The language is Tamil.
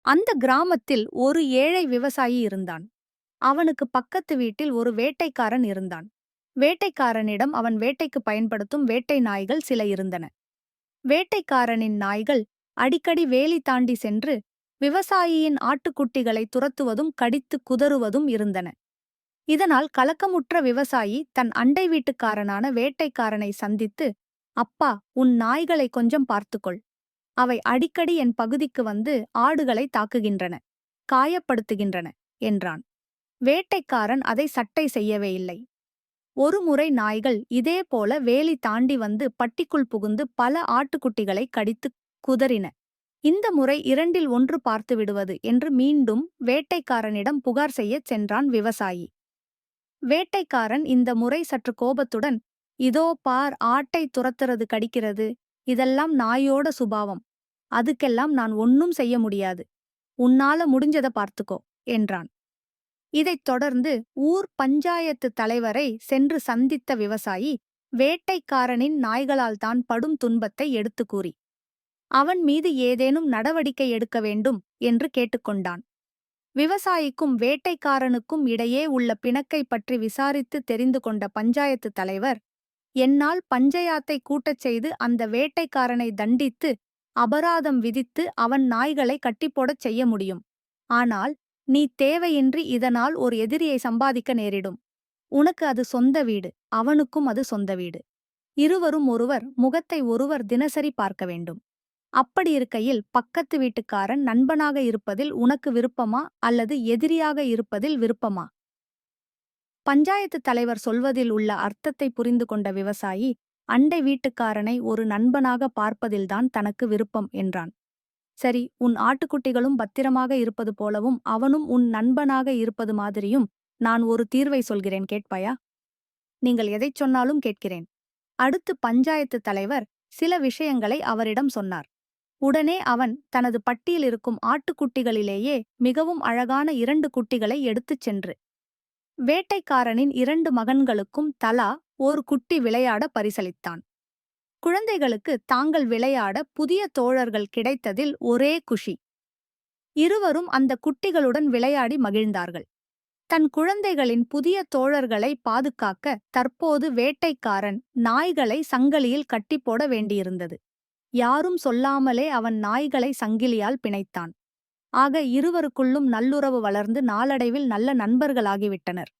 அந்த கிராமத்தில் ஒரு ஏழை விவசாயி இருந்தான். அவனுக்கு பக்கத்து வீட்டில் ஒரு வேட்டைக்காரன் இருந்தான். வேட்டைக்காரனிடம் அவன் வேட்டைக்கு பயன்படுத்தும் வேட்டை நாய்கள் சில இருந்தன. வேட்டைக்காரனின் நாய்கள் அடிக்கடி வேலி தாண்டி சென்று விவசாயியின் ஆட்டுக்குட்டிகளை துரத்துவதும் கடித்து குதறுவதும் இருந்தன. இதனால் கலக்கமுற்ற விவசாயி தன் அண்டை வீட்டுக்காரனான வேட்டைக்காரனை சந்தித்து, அப்பா, உன் நாய்களை கொஞ்சம் பார்த்துக்கொள். அவை அடிக்கடி என் பகுதிக்கு வந்து ஆடுகளை தாக்குகின்றன, காயப்படுத்துகின்றன என்றான். வேட்டைக்காரன் அதை சட்டை செய்யவே இல்லை. ஒருமுறை நாய்கள் இதேபோல வேலி தாண்டி வந்து பட்டிக்குள் புகுந்து பல ஆட்டுக்குட்டிகளை கடித்து குதறின. இந்த முறை இரண்டில் ஒன்று பார்த்து விடுவது என்று மீண்டும் வேட்டைக்காரனிடம் புகார் செய்யச் சென்றான் விவசாயி. வேட்டைக்காரன் இந்த முறை சற்று கோபத்துடன், இதோ பார், ஆட்டை துரத்துறது கடிக்கிறது, இதெல்லாம் நாயோட சுபாவம். அதுக்கெல்லாம் நான் ஒன்னும் செய்ய முடியாது. உன்னால முடிஞ்சத பார்த்துக்கோ என்றான். இதைத் தொடர்ந்து ஊர் பஞ்சாயத்து தலைவரை சென்று சந்தித்த விவசாயி வேட்டைக்காரனின் நாய்களால் தான் படும் துன்பத்தை எடுத்து கூறி அவன் மீது ஏதேனும் நடவடிக்கை எடுக்க வேண்டும் என்று கேட்டுக்கொண்டான். விவசாயிக்கும் வேட்டைக்காரனுக்கும் இடையே உள்ள பிணக்கை பற்றி விசாரித்து தெரிந்து கொண்ட பஞ்சாயத்து தலைவர், என்னால் பஞ்சயாத்தை கூட்டச் செய்து அந்த வேட்டைக்காரனை தண்டித்து அபராதம் விதித்து அவன் நாய்களை கட்டிப்போடச் செய்ய முடியும். ஆனால் நீ தேவையின்றி இதனால் ஒரு எதிரியை சம்பாதிக்க நேரிடும். உனக்கு அது சொந்த வீடு, அவனுக்கும் அது சொந்த வீடு. இருவரும் ஒருவர் முகத்தை ஒருவர் தினசரி பார்க்க வேண்டும். அப்படி இருக்கையில் பக்கத்து வீட்டுக்காரன் நண்பனாக இருப்பதில் உனக்கு விருப்பமா அல்லது எதிரியாக இருப்பதில் விருப்பமா? பஞ்சாயத்து தலைவர் சொல்வதில் உள்ள அர்த்தத்தை புரிந்து கொண்ட விவசாயி, அண்டை வீட்டுக்காரனை ஒரு நண்பனாக பார்ப்பதில்தான் தனக்கு விருப்பம் என்றான். சரி, உன் ஆட்டுக்குட்டிகளும் பத்திரமாக இருப்பது போலவும் அவனும் உன் நண்பனாக இருப்பது மாதிரியும் நான் ஒரு தீர்வை சொல்கிறேன், கேட்பாயா? நீங்கள் எதைச் சொன்னாலும் கேட்கிறேன். அடுத்து பஞ்சாயத்து தலைவர் சில விஷயங்களை அவரிடம் சொன்னார். உடனே அவன் தனது பட்டியில் இருக்கும் ஆட்டுக்குட்டிகளிலேயே மிகவும் அழகான 2 குட்டிகளை எடுத்துச் சென்று வேட்டைக்காரனின் 2 மகன்களுக்கும் தலா ஒரு குட்டி விளையாட பரிசளித்தான். குழந்தைகளுக்கு தாங்கள் விளையாட புதிய தோழர்கள் கிடைத்ததில் ஒரே குஷி. இருவரும் அந்த குட்டிகளுடன் விளையாடி மகிழ்ந்தார்கள். தன் குழந்தைகளின் புதிய தோழர்களை பாதுகாக்க தற்போது வேட்டைக்காரன் நாய்களை சங்கிலியில் கட்டிப்போட வேண்டியிருந்தது. யாரும் சொல்லாமலே அவன் நாய்களை சங்கிலியால் பிணைத்தான். ஆக இருவருக்குள்ளும் நல்லுறவு வளர்ந்து நாளடைவில் நல்ல நண்பர்களாகிவிட்டனர்.